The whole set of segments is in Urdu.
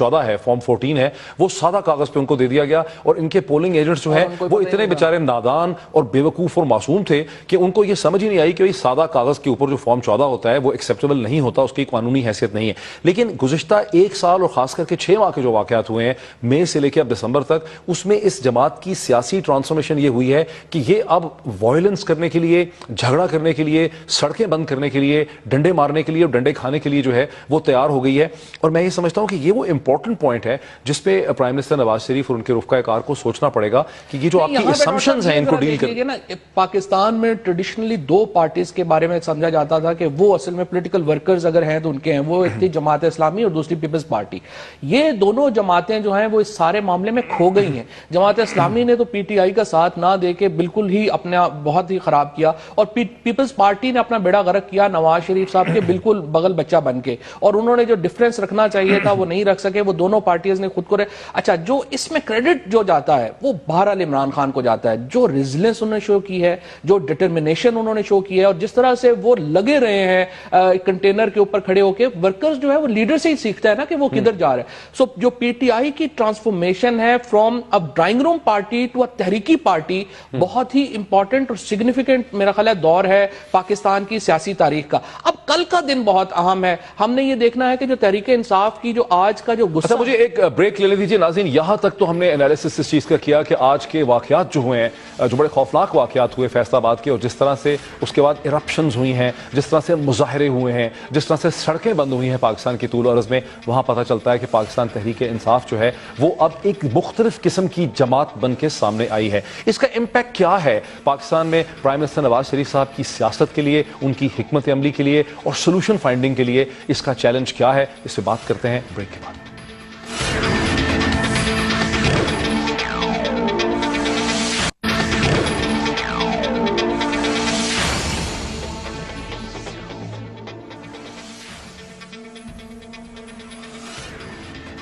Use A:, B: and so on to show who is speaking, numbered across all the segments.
A: 14 ہے، فارم 14 ہے، وہ سادہ کاغذ پہ ان کو دے دیا گیا، اور ان کے پولنگ ایجنٹس جو ہیں وہ اتنے بیچارے نادان اور بیوقوف اور معصوم تھے کہ ان کو یہ سمجھ ہی نہیں آئی کہ سادہ کاغذ کے اوپر جو فارم 14 ہوتا ہے وہ ایکسیپٹیبل نہیں ہوتا، اس کی قانونی حیثیت نہیں ہے۔ لیکن گزشتہ 1 سال اور خاص کر کے 6 ماہ کے جو واقعات ہوئے ہیں مئی سے لے کے اب دسمبر تک، اس میں اس جماعت کی سیاسی ٹرانسفارمیشن یہ ہوئی ہے کہ یہ اب وائلنس کرنے کے لیے، جھگڑا کرنے کے لیے، سڑکیں بند کرنے کے لیے، ڈنڈے مارنے کے لیے اور ڈنڈے کھانے کے لیے جو ہے وہ تیار ہو گئی ہے۔ اور میں یہ سمجھتا ہوں کہ یہ وہ امپورٹنٹ پوائنٹ ہے جس پہ پرائم منسٹر نواز شریف اور ان کے رفقۂ کار کو سوچنا پڑے گا کہ یہ جو آپ کی اسمپشنز ہیں ان کو ڈیل کرنا۔
B: پاکستان میں ٹریڈیشنلی 2 پارٹیز کے بارے میں سمجھا جاتا تھا کہ وہ اصل میں پولیٹیکل ورکرز اگر ہیں تو ان کے ہیں، وہ ایک تھی جماعت اسلامی اور دوسری پیپلز پارٹی۔ یہ دونوں جماعتیں جو ہیں وہ اس سارے معاملے میں کھو گئی ہیں۔ جماعت اسلامی نے تو پی ٹی آئی کا ساتھ نہ دے کے بالکل ہی اپنا بہت ہی خراب کیا، اور پیپلز پارٹی نے اپنا بیڑا غرق کیا نواز شریف صاحب کے بالکل بغل بچہ بن کے، اور انہوں نے جو ڈیفرنس رکھنا چاہیے تھا وہ نہیں رکھ سکے۔ وہ دونوں پارٹیز نے خود کو اچھا جو اس میں کریڈٹ جو جاتا ہے وہ بہرحال عمران خان کو جاتا ہے، جو ریزیلنس انہوں نے شو کی ہے، جو ڈٹرمنیشن انہوں نے شو کی ہے، اور جس طرح سے وہ لگے رہے ہیں کنٹینر کے اوپر کھڑے ہو کے۔ ورکرز جو ہے وہ لیڈر سے ہی سیکھتا ہے نا کہ وہ کدھر جا رہا ہے۔ سو جو پی ٹی آئی کی ٹرانسفارمیشن ہے from a drawing room party to a تحریکی پارٹی، بہت ہی امپورٹنٹ اور سگنیفیکنٹ میرا خیال ہے دور ہے پاکستان کی سیاسی تاریخ کا۔ اب کل کا دن بہت اہم ہے، ہم نے یہ دیکھنا ہے کہ جو تحریک انصاف کی جو آج کا جو غصہ،
A: مجھے ایک بریک لینے دیجیے ناظرین۔ یہاں تک تو ہم نے انالیسس اس چیز کا کیا کہ آج کے واقعات جو ہوئے ہیں، جو بڑے خوفناک واقعات ہوئے فیصل آباد کے، اور جس طرح سے اس کے بعد ایرپشنز ہوئی ہیں، جس طرح سے مظاہرے ہوئے ہیں، جس طرح سے سڑکیں بند ہوئی ہیں پاکستان کی طول و عرض میں، وہاں پتہ چلتا ہے کہ پاکستان تحریک انصاف جو ہے وہ اب ایک مختلف قسم کی جماعت بن کے سامنے آئی ہے۔ اس کا امپیکٹ کیا ہے پاکستان میں پرائم منسٹر نواز شریف صاحب کی سیاست کے لیے، ان کی حکمت عملی کے لیے اور سولوشن فائنڈنگ کے لیے اس کا چیلنج کیا ہے، اس سے بات کرتے ہیں بریک کے بعد۔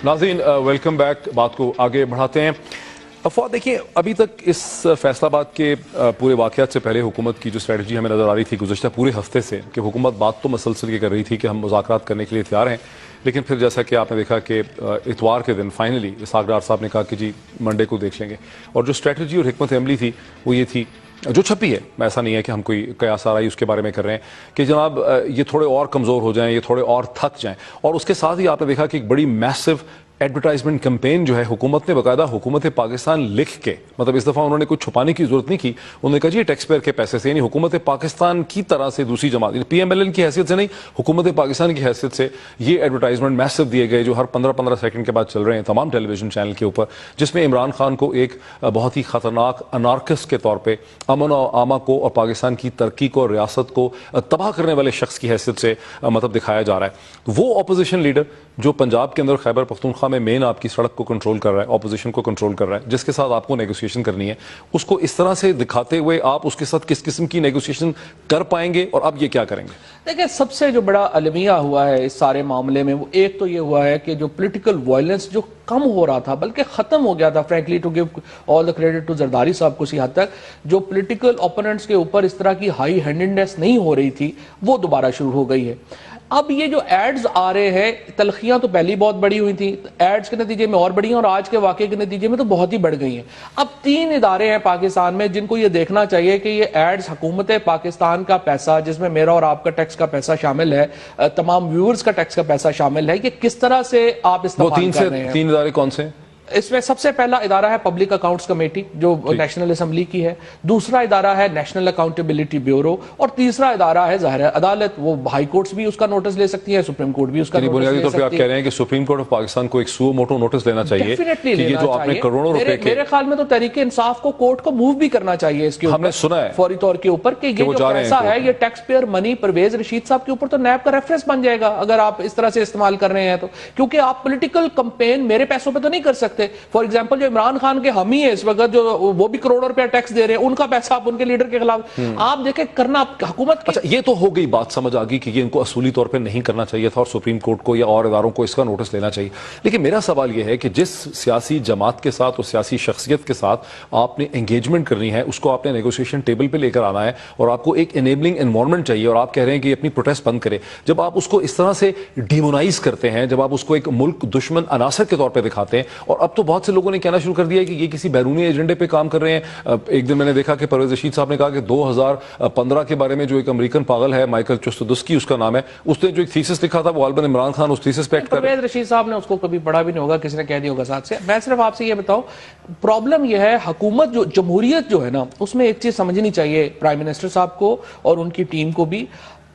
A: ناظرین ویلکم بیک، بات کو آگے بڑھاتے ہیں۔ افواد دیکھیں، ابھی تک اس فیصل آباد کے پورے واقعات سے پہلے حکومت کی جو اسٹریٹجی ہمیں نظر آ رہی تھی گزشتہ پورے ہفتے سے، کہ حکومت بات تو مسلسل یہ کر رہی تھی کہ ہم مذاکرات کرنے کے لیے تیار ہیں، لیکن پھر جیسا کہ آپ نے دیکھا کہ اتوار کے دن فائنلی اسحاق ڈار صاحب نے کہا کہ جی منڈے کو دیکھ لیں گے، اور جو اسٹریٹجی اور حکمت عملی تھی وہ یہ تھی جو چھپی ہے، ایسا نہیں ہے کہ ہم کوئی قیاس آرائی اس کے بارے میں کر رہے ہیں کہ جناب یہ تھوڑے اور کمزور ہو جائیں، یہ تھوڑے اور تھک جائیں، اور اس کے ساتھ ہی آپ نے دیکھا کہ ایک بڑی میسو ایڈورٹائزمنٹ کمپین جو ہے حکومت نے باقاعدہ حکومت پاکستان لکھ کے، مطلب اس دفعہ انہوں نے کچھ چھپانے کی ضرورت نہیں کی، انہوں نے کہا جی ٹیکس پیئر کے پیسے سے، یعنی حکومت پاکستان کی طرح سے دوسری جماعت، پی ایم ایل این کی حیثیت سے نہیں، حکومت پاکستان کی حیثیت سے یہ ایڈورٹائزمنٹ میسو دیے گئے جو ہر 15 سیکنڈ کے بعد چل رہے ہیں تمام ٹیلی ویژن چینل کے اوپر، جس میں عمران خان کو ایک بہت ہی خطرناک انارکسٹ کے طور پہ امن و امان کو اور پاکستان کی ترقی کو، ریاست کو تباہ کرنے والے شخص کی حیثیت سے مطلب دکھایا جا رہا ہے۔ وہ اپوزیشن لیڈر جو پنجاب کے اندر خیبر پختونخوا میں مین آپ کی سڑک کو کنٹرول کر رہا ہے، اپوزیشن کو کنٹرول کر رہا ہے، جس کے ساتھ آپ کو نیگوسیشن کرنی ہے، اس کو اس طرح سے دکھاتے ہوئے آپ اس کے ساتھ کس قسم کی نیگوسیشن کر پائیں گے، اور اب یہ کیا کریں گے؟
B: دیکھیں، سب سے جو بڑا المیہ ہوا ہے اس سارے معاملے میں، وہ ایک تو یہ ہوا ہے کہ جو پولیٹیکل وائلنس جو کم ہو رہا تھا بلکہ ختم ہو گیا تھا، frankly to give all the credit to Zardari صاحب کو، اسی حد تک جو پولیٹیکل اوپوننٹس کے اوپر اس طرح کی ہائی ہینڈڈنیس نہیں ہو رہی تھی وہ دوبارہ شروع ہو گئی ہے۔ اب یہ جو ایڈز آ رہے ہیں، تلخیاں تو پہلی بہت بڑی ہوئی تھیں، ایڈز کے نتیجے میں اور بڑی ہیں، اور آج کے واقعے کے نتیجے میں تو بہت ہی بڑھ گئی ہیں۔ اب 3 ادارے ہیں پاکستان میں جن کو یہ دیکھنا چاہیے کہ یہ ایڈز حکومت پاکستان کا پیسہ، جس میں میرا اور آپ کا ٹیکس کا پیسہ شامل ہے، تمام ویورز کا ٹیکس کا پیسہ شامل ہے، یہ کس طرح سے آپ استعمال کر رہے ہیں۔
A: 3 ادارے کون سے ہیں؟
B: اس میں سب سے پہلا ادارہ ہے پبلک اکاؤنٹس کمیٹی جو نیشنل اسمبلی کی ہے، دوسرا ادارہ ہے نیشنل اکاؤنٹیبلٹی بیورو، اور تیسرا ادارہ ہے ظاہر عدالت۔ وہ ہائی کورٹس بھی اس کا نوٹس لے سکتی ہے، سپریم کورٹ بھی اس کا نوٹس لے
A: بنیادی طور پہ آپ
B: سکتی
A: کہہ
B: ہے۔
A: رہے ہیں کہ سپریم کورٹ آف پاکستان کو ایک سو موٹو نوٹس لینا چاہیے کہ یہ جو آپ نے کروڑوں روپے کے،
B: میرے خیال میں تو تحریک انصاف کو کورٹ کو موو بھی کرنا چاہیے اس کے اوپر،
A: ہم نے سنا ہے
B: فوری طور کے اوپر کہ یہ جو پیسہ ہے یہ ٹیکس پیئر منی پرویز رشید صاحب کے اوپر تو نیب کا ریفرنس بن جائے گا اگر آپ اس طرح سے استعمال کر رہے ہیں تو، کیونکہ آپ پولیٹیکل کمپین میرے پیسوں پہ تو نہیں کر سکتے، سکتے. فار ایگزامپل جو عمران خان کے حامی ہیں اس وقت, جو وہ بھی کروڑوں روپیہ ٹیکس دے رہے ہیں, ان کا پیسہ آپ ان کے لیڈر کے خلاف آپ دیکھیں کرنا حکومت کی.
A: اچھا یہ تو ہو گئی بات, سمجھ آ گئی کہ یہ ان کو اصولی طور پہ نہیں کرنا چاہیے تھا اور سپریم کورٹ کو یا اور اداروں کو اس کا نوٹس لینا چاہیے. لیکن میرا سوال یہ ہے کہ جس سیاسی جماعت کے ساتھ اور سیاسی شخصیت کے ساتھ آپ نے انگیجمنٹ کرنی ہے, اس کو آپ نے نیگوشیشن ٹیبل پہ لے کر آنا ہے اور آپ کو ایک انیبلنگ انوائرمنٹ چاہیے, اور آپ کہہ رہے ہیں کہ یہ اپنی پروٹیسٹ بند کرے. جب آپ اس کو اس طرح سے ڈیمونائز کرتے ہیں, جب آپ اس کو ایک ملک دشمن عناصر کے طور پہ دکھاتے ہیں, اور اب تو بہت سے لوگوں نے کہنا شروع کر دیا ہے کہ یہ کسی بیرونی ایجنڈے پہ کام کر رہے ہیں. ایک دن میں نے دیکھا کہ پرویز رشید صاحب نے کہا کہ 2015 کے بارے میں جو ایک امریکن پاگل ہے, مائیکل چوستودسکی اس کا نام ہے, اس نے جو ایک تھیسس لکھا تھا وہ غالباً عمران خان اس تھیسس پہ ایکٹ کر رہے ہیں.
B: پرویز رشید صاحب نے اس کو کبھی پڑھا بھی نہیں ہوگا, کسی نے کہہ دیا ہوگا ساتھ سے. میں صرف آپ سے یہ بتاؤں, پرابلم یہ ہے حکومت جو جمہوریت جو ہے نا, اس میں ایک چیز سمجھنی چاہیے پرائم منسٹر صاحب کو اور ان کی ٹیم کو بھی.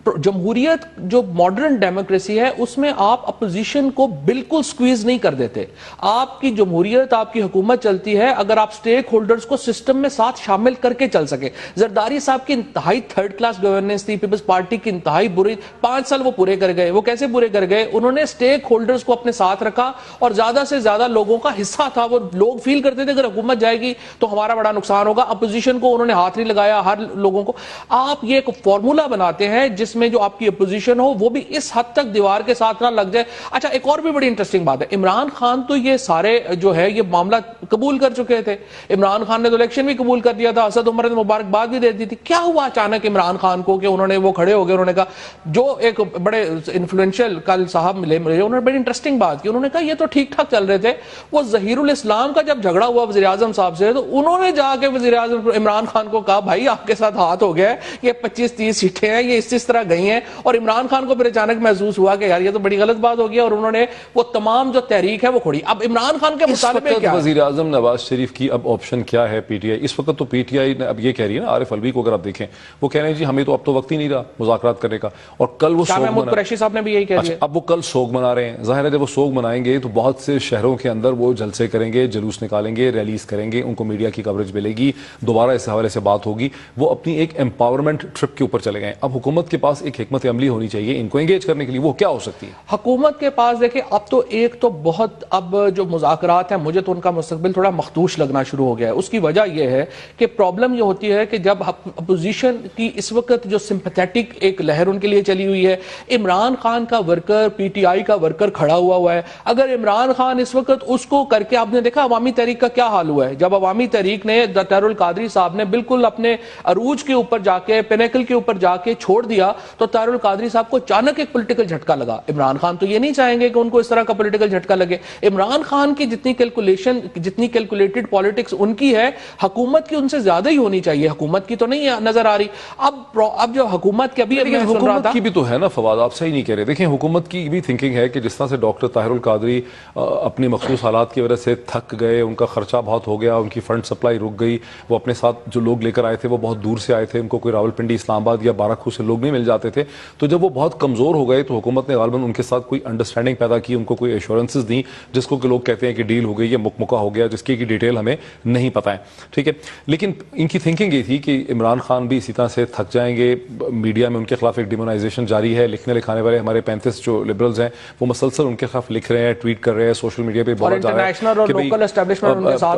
B: جمہوریت جو ماڈرن ڈیموکریسی ہے اس میں آپ اپوزیشن کو بالکل سکویز نہیں کر دیتے. آپ کی جمہوریت, آپ کی حکومت چلتی ہے اگر آپ سٹیک ہولڈرز کو سسٹم میں ساتھ شامل کر کے چل سکے. زرداری صاحب کی انتہائی تھرڈ کلاس گورننس تھی, پیپلز پارٹی کی انتہائی بری, 5 سال وہ پورے کر گئے. وہ کیسے پورے کر گئے؟ انہوں نے سٹیک ہولڈرز کو اپنے ساتھ رکھا اور زیادہ سے زیادہ لوگوں کا حصہ تھا. وہ لوگ فیل کرتے تھے اگر حکومت جائے گی تو ہمارا بڑا نقصان ہوگا. اپوزیشن کو انہوں نے ہاتھ نہیں لگایا, ہر لوگوں کو. آپ یہ ایک فارمولا بناتے ہیں جس میں جو آپ کی اپوزیشن ہو وہ بھی اس حد تک دیوار کے ساتھ نہ لگ جائے. اچھا ایک اور بھی بڑی انٹرسٹنگ بات ہے, عمران خان تو یہ سارے جو ہے یہ معاملہ قبول کر چکے تھے. عمران خان نے تو الیکشن بھی قبول کر دیا تھا, اسد عمر نے مبارکباد بھی دے دی تھی. کیا ہوا اچانک عمران خان کو کہ انہوں نے وہ کھڑے ہو گئے؟ انہوں نے کہا, جو ایک بڑے انفلوئنشل کل صاحب ملے, انہوں نے بڑی انٹرسٹنگ بات کی. انہوں نے کہا یہ تو ٹھیک ٹھاک چل رہے تھے, وہ ظہیر الاسلام کا جب جھگڑا ہوا وزیر اعظم صاحب سے تو انہوں نے جا کے وزیر اعظم عمران خان کو کہا بھائی آپ کے ساتھ ہاتھ ہو گیا ہے, یہ 25-30 سیٹیں ہیں, یہ اس طرح گئی ہیں. اور عمران خان کو پھر اچانک محسوس ہوا کہ یار یہ تو بڑی غلط بات ہو گئی, اور انہوں نے وہ تمام جو تحریک ہے وہ کھوڑی. اب عمران خان کے مطالبے کیا ہے؟
A: وزیر اعظم نواز شریف کی اب آپشن کیا ہے پی ٹی آئی اس وقت؟ تو پی ٹی آئی اب یہ کہہ رہی ہے نا, عارف الوی کو اگر آپ دیکھیں وہ کہہ رہے ہیں جی ہمیں تو اب تو وقت ہی نہیں رہا مذاکرات کرنے کا, اور کل وہ سوگ
B: محمود قریشی صاحب نے بھی یہی کہہ دیا.
A: اب وہ کل سوگ منا رہے ہیں. ظاہر ہے جب وہ سوگ منائیں گے تو بہت سے شہروں کے اندر وہ جلسے کریں گے, جلوس نکالیں گے, ریلیز کریں گے, ان کو میڈیا کی کوریج ملے گی, دوبارہ اس حوالے سے بات ہوگی. وہ اپنی ایک امپاورمنٹ ٹرپ کے اوپر چلے گئے. اب حکومت کے پاس ایک حکمت عملی ہونی چاہیے ان کو انگیج کرنے کے لیے. وہ کیا ہو سکتی ہے
B: حکومت کے پاس؟ دیکھیں اب تو ایک تو بہت, اب جو مذاکرات ہیں مجھے تو ان کا مستقبل تھوڑا مخدوش لگنا شروع ہو گیا ہے. اس کی وجہ یہ ہے کہ پرابلم یہ ہوتی ہے کہ جب اپوزیشن کی اس وقت جو سمپیتھیٹک ایک لہر ان کے لیے چلی ہوئی ہے, عمران خان کا ورکر, پی ٹی آئی کا ورکر کھڑا ہوا ہے. اگر عمران خان اس وقت اس کو کر کے, آپ نے دیکھا عوامی تحریک کا کیا حال ہوا ہے, جب عوامی تحریک نے طاہر القادری صاحب نے بالکل اپنے عروج کے اوپر جا کے, پینیکل کے اوپر جا کے چھوڑ دیا, تو طاہر القادری صاحب کو اچانک ایک پولیٹیکل جھٹکا لگا. عمران خان تو یہ نہیں چاہیں گے کہ ان کو اس طرح کا پولیٹیکل جھٹکا لگے. عمران خان کی جتنی کیلکولیشن, جتنی کیلکولیٹڈ پالیٹکس ان کی ہے, حکومت کی ان سے زیادہ ہی ہونی چاہیے. حکومت کی تو نہیں نظر آ رہی. اب جو حکومت کے ابھی
A: حکومت کی بھی تو ہے نا فواد, آپ صحیح نہیں کہہ رہے. دیکھیں حکومت کی بھی تھنکنگ ہے کہ جس طرح سے ڈاکٹر طاہر القادری اپنی مخصوص حالات کی وجہ سے تھک گئے, ان کا خرچہ بہت ہو گیا, ان کی فنڈ سپلائی رک گئی, وہ اپنے ساتھ جو لوگ لے کر آئے تھے وہ بہت دور سے آئے تھے, ان کو کوئی راولپنڈی, اسلام آباد یا بارہ سے لوگ نہیں مل جاتے تھے. تو جب وہ بہت کمزور ہو گئے تو حکومت نے غالباً ان کے ساتھ کوئی انڈرسٹینڈنگ پیدا کی, ان کو کوئی ایشورنسز دیں جس کو کہ لوگ کہتے ہیں کہ ڈیل ہو گئی یا مکمکا ہو گیا, جس کی ڈیٹیل ہمیں نہیں پتہ ہے. ٹھیک ہے, لیکن ان کی تھنکنگ یہ تھی کہ عمران خان بھی اسی طرح سے تھک جائیں گے. میڈیا میں ان کے خلاف ایک ڈیمونائزیشن جاری ہے, لکھنے لکھانے والے ہمارے 35 جو لبرلز ہیں وہ مسلسل ان کے خلاف لکھ رہے ہیں, ٹویٹ کر رہے ہیں, سوشل میڈیا پہ بولا جا رہا ہے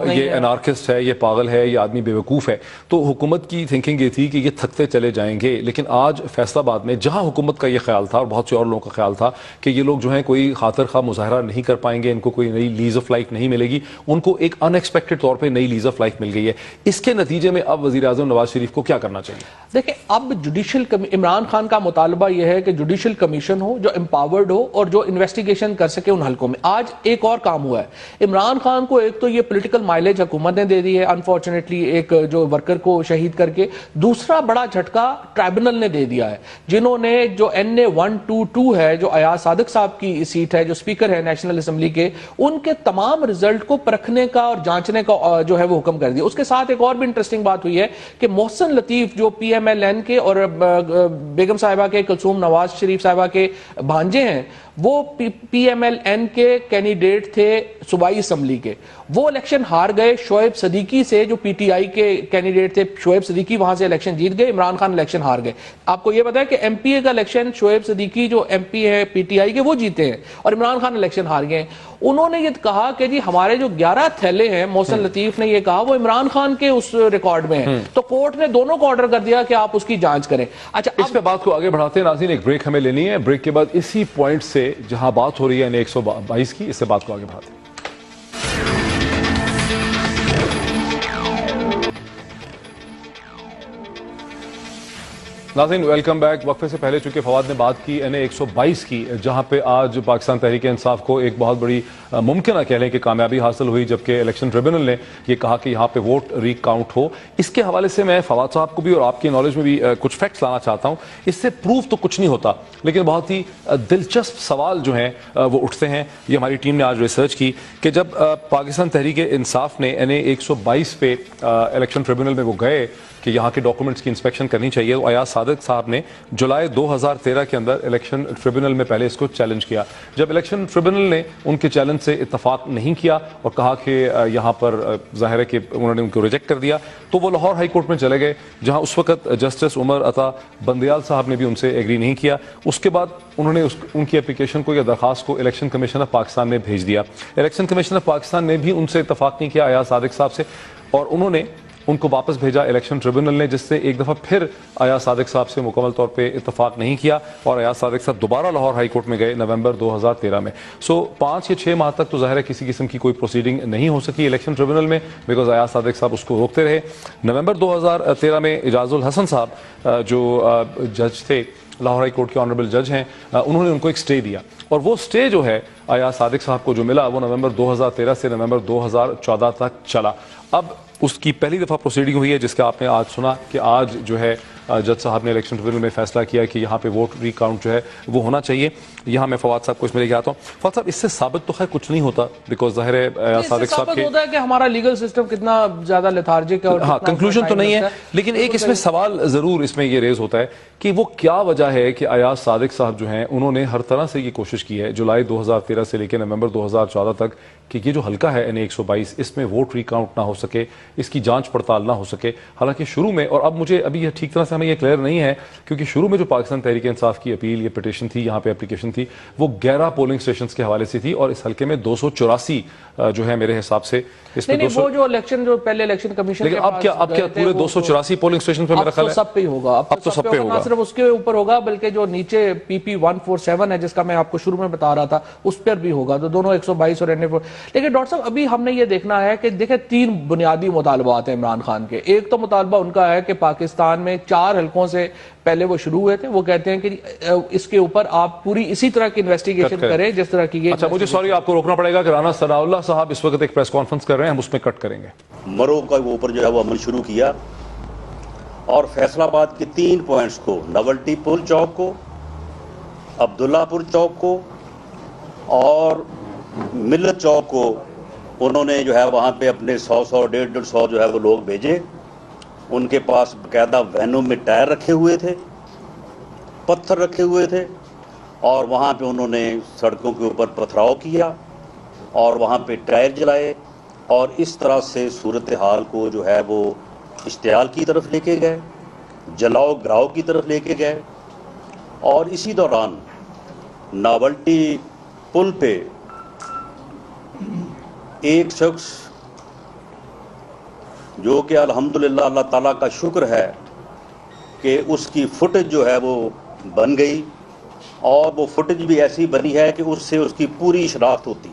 A: کہ یہ انارکسٹ ہے, یہ پاگل ہے, یہ آدمی بیوقوف ہے. تو حکومت کی تھنکنگ یہ تھی کہ یہ تھکتے چلے جائیں گے. لیکن آج فیصل آباد میں جہاں حکومت کا یہ خیال تھا اور بہت سے اور لوگوں کا خیال تھا کہ یہ لوگ جو ہیں کوئی خاطر خواہ مظاہرہ نہیں کر پائیں گے, ان کو کوئی نئی لیز آف لائف نہیں ملے گی, ان کو ایک ان ایکسپیکٹڈ طور پہ نئی لیز آف لائف مل گئی ہے. اس کے نتیجے میں اب وزیر اعظم نواز شریف کو کیا کرنا چاہیے؟
B: دیکھیں اب جوڈیشل عمران خان کا مطالبہ یہ ہے کہ جوڈیشل کمیشن ہو جو امپاورڈ ہو اور جو انویسٹیگیشن کر سکے ان حلقوں میں. آج ایک اور کام ہوا ہے عمران خان کو, ایک تو یہ پولیٹیکل مائلیج حکومت نے دے دی ہے انفارچونیٹلی ایک جو ورکر کو شہید کر کے, دوسرا بڑا جھٹکا ٹرائبونل نے دے دیا ہے جنہوں نے جو NA 122 ہے, جو ایاز صادق صاحب کی سیٹ ہے, جو اسپیکر ہے نیشنل اسمبلی کے, ان کے تمام رزلٹ کو پرکھنے کا اور جانچنے کا جو ہے وہ حکم کر دیا. اس کے ساتھ ایک اور بھی انٹرسٹنگ بات ہوئی ہے کہ محسن لطیف جو PMLN کے اور بیگم صاحبہ کے, کلثوم نواز شریف صاحبہ کے بھانجے ہیں, وہ PMLN کے کینڈیڈیٹ تھے صوبائی اسمبلی کے. وہ الیکشن ہار گئے شعیب صدیقی سے, جو پی ٹی آئی کے کینڈیڈیٹ تھے. شعیب صدیقی وہاں سے الیکشن جیت گئے, عمران خان الیکشن ہار گئے. آپ کو یہ پتا ہے کہ ایم پی اے کا الیکشن شعیب صدیقی جو ایم پی ہے پی ٹی آئی کے, وہ جیتے ہیں, اور عمران خان الیکشن ہار گئے ہیں. انہوں نے یہ کہا کہ جی ہمارے جو 11 تھیلے ہیں, محسن لطیف نے یہ کہا, وہ عمران خان کے اس ریکارڈ میں ہیں. تو کورٹ نے دونوں کو آرڈر کر دیا کہ آپ اس کی جانچ کریں. اچھا,
A: اس پہ بات کو آگے بڑھاتے ہیں ناظرین, ایک بریک ہمیں لینی ہے. بریک کے بعد اسی پوائنٹ سے جہاں بات ہو رہی ہے N122 کی, اس سے بات کو آگے بڑھاتے ہیں. ناظرین ویلکم بیک. وقفے سے پہلے چونکہ فواد نے بات کی N122 کی, جہاں پہ آج پاکستان تحریک انصاف کو ایک بہت بڑی ممکنہ کہہ لیں کہ کامیابی حاصل ہوئی, جبکہ الیکشن ٹریبونل نے یہ کہا کہ یہاں پہ ووٹ ری کاؤنٹ ہو. اس کے حوالے سے میں فواد صاحب کو بھی اور آپ کی نالج میں بھی کچھ فیکٹس لانا چاہتا ہوں. اس سے پروف تو کچھ نہیں ہوتا, لیکن بہت ہی دلچسپ سوال جو ہیں وہ اٹھتے ہیں. یہ ہماری ٹیم نے آج ریسرچ کی کہ جب پاکستان تحریک انصاف نے N122 پہ الیکشن ٹریبونل میں وہ گئے کہ یہاں کے ڈاکومنٹس کی انسپیکشن کرنی چاہیے, تو ایاز صادق صاحب نے جولائی 2013 کے اندر الیکشن ٹریبونل میں پہلے اس کو چیلنج کیا. جب الیکشن ٹریبونل نے ان کے چیلنج سے اتفاق نہیں کیا اور کہا کہ یہاں پر ظاہر ہے کہ انہوں نے ان کو ریجیکٹ کر دیا, تو وہ لاہور ہائی کورٹ میں چلے گئے, جہاں اس وقت جسٹس عمر عطا بندیال صاحب نے بھی ان سے ایگری نہیں کیا. اس کے بعد انہوں نے ان کی اپلیکیشن کو یا درخواست کو الیکشن کمیشن آف پاکستان میں بھیج دیا. الیکشن کمیشن آف پاکستان نے بھی ان سے اتفاق نہیں کیا ایاز صادق صاحب سے, اور انہوں نے ان کو واپس بھیجا الیکشن ٹریبونل نے, جس سے ایک دفعہ پھر ایاز صادق صاحب سے مکمل طور پہ اتفاق نہیں کیا, اور ایاز صادق صاحب دوبارہ لاہور ہائی کورٹ میں گئے نومبر 2013 میں. 5 یا 6 ماہ تک تو ظاہر ہے کسی قسم کی کوئی پروسیڈنگ نہیں ہو سکی الیکشن ٹریبونل میں, بیکاز ایاز صادق صاحب اس کو روکتے رہے. نومبر 2013 میں اعجاز الحسن صاحب جو جج تھے, لاہور ہائی کورٹ کے آنریبل جج ہیں, انہوں نے ان کو ایک سٹے دیا, اور وہ سٹے جو ہے ایاز صادق صاحب کو جو ملا وہ نومبر 2013 سے نومبر 2014 تک چلا. اب اس کی پہلی دفعہ پروسیڈنگ ہوئی ہے, جس کا آپ نے آج سنا کہ آج جو ہے جج صاحب نے الیکشن ٹریبونل میں فیصلہ کیا کہ یہاں پہ ووٹ ری کاؤنٹ جو ہے وہ ہونا چاہیے. یہاں میں فواد صاحب کو اس میں لے کے آتا ہوں. فواد صاحب, اس سے ثابت تو خیر کچھ نہیں ہوتا, بیکاز ظاہر ہے صادق صاحب کے
B: ہوتا ہے کہ ہمارا لیگل سسٹم کتنا زیادہ لیتھارجک ہے, اور
A: ہاں کنکلوژن تو نہیں ہے, لیکن ایک اس میں سوال ضرور اس میں یہ ریز ہوتا ہے کہ وہ کیا وجہ ہے کہ ایاز صادق صاحب جو ہیں انہوں نے ہر طرح سے یہ کوشش کی ہے جولائی 2013 سے لے کے نومبر 2014 تک کہ یہ جو حلقہ ہے N122 اس میں ووٹ ری کاؤنٹ نہ ہو سکے, اس کی جانچ پڑتال نہ ہو سکے. حالانکہ شروع میں, اور اب مجھے ابھی یہ ٹھیک طرح سے ہمیں یہ کلیئر نہیں ہے, کیونکہ شروع میں جو پاکستان تحریک انصاف کی اپیل یا پٹیشن تھی, یہاں پہ اپلیکیشن تھی, وہ 11 پولنگ اسٹیشنز کے حوالے سے تھی, اور اس حلقے میں 284 جو ہے میرے حساب سے اس میں
B: وہ جو الیکشن جو پہلے الیکشن کمیشن,
A: لیکن اب کیا پورے 284 پولنگ اسٹیشن پہ میرا خیال ہے
B: سب پہ ہی ہوگا. اب تو سب پہ ہوگا, نہ صرف اس کے اوپر ہوگا بلکہ جو نیچے PP147 ہے جس کا میں آپ کو شروع میں بتا رہا تھا, اس پر بھی ہوگا. تو دونوں 122 اور N4. لیکن ڈاکٹر صاحب ابھی ہم نے یہ دیکھنا ہے کہ دیکھیں 3 بنیادی مطالبات ہیں عمران خان کے. ایک تو مطالبہ ان کا ہے کہ پاکستان میں 4 حلقوں سے پہلے وہ شروع ہوئے تھے, وہ کہتے ہیں کہ اس کے اوپر آپ پوری اسی طرح کی انویسٹیگیشن کریں جس طرح کی.
A: اچھا مجھے سوری آپ کو روکنا پڑے گا کہ رانا ثناء اللہ صاحب اس وقت ایک پریس کانفرنس کر رہے ہیں, ہم اس میں کٹ کریں گے.
C: مرو کا اوپر جو ہے وہ عمل شروع کیا, اور فیصل آباد کے 3 پوائنٹس کو, ناولٹی پل چوک کو, عبداللہ پور چوک کو اور ملت چوک کو, انہوں نے جو ہے وہاں پہ اپنے 100 150 جو ہے وہ لوگ بھیجے. ان کے پاس باقاعدہ وینوں میں ٹائر رکھے ہوئے تھے, پتھر رکھے ہوئے تھے, اور وہاں پہ انہوں نے سڑکوں کے اوپر پتھراؤ کیا اور وہاں پہ ٹائر جلائے, اور اس طرح سے صورتحال کو جو ہے وہ اشتعال کی طرف لے کے گئے, جلاؤ گراؤ کی طرف لے کے گئے. اور اسی دوران ناولٹی پل پہ ایک شخص جو کہ الحمدللہ اللہ تعالیٰ کا شکر ہے کہ اس کی فوٹیج جو ہے وہ بن گئی, اور وہ فوٹیج بھی ایسی بنی ہے کہ اس سے اس کی پوری شناخت ہوتی.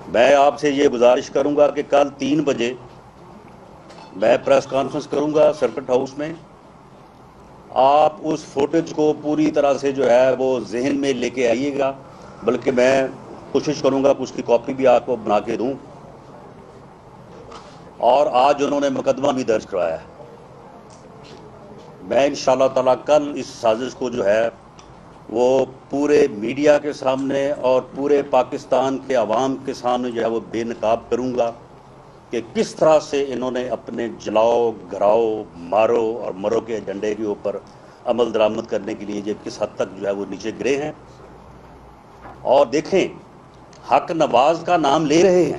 C: میں آپ سے یہ گزارش کروں گا کہ کل 3 بجے میں پریس کانفرنس کروں گا سرکٹ ہاؤس میں, آپ اس فوٹیج کو پوری طرح سے جو ہے وہ ذہن میں لے کے آئیے گا, بلکہ میں کوشش کروں گا کہ اس کی کاپی بھی آپ کو بنا کے دوں. اور آج انہوں نے مقدمہ بھی درج کروایا ہے. میں انشاءاللہ تعالیٰ کل اس سازش کو جو ہے وہ پورے میڈیا کے سامنے اور پورے پاکستان کے عوام کے سامنے جو ہے وہ بے نقاب کروں گا کہ کس طرح سے انہوں نے اپنے جلاؤ گھراؤ مارو اور مرو کے ایجنڈے کے اوپر عمل درآمد کرنے کے لیے یہ کس حد تک جو ہے وہ نیچے گرے ہیں. اور دیکھیں حق نواز کا نام لے رہے ہیں,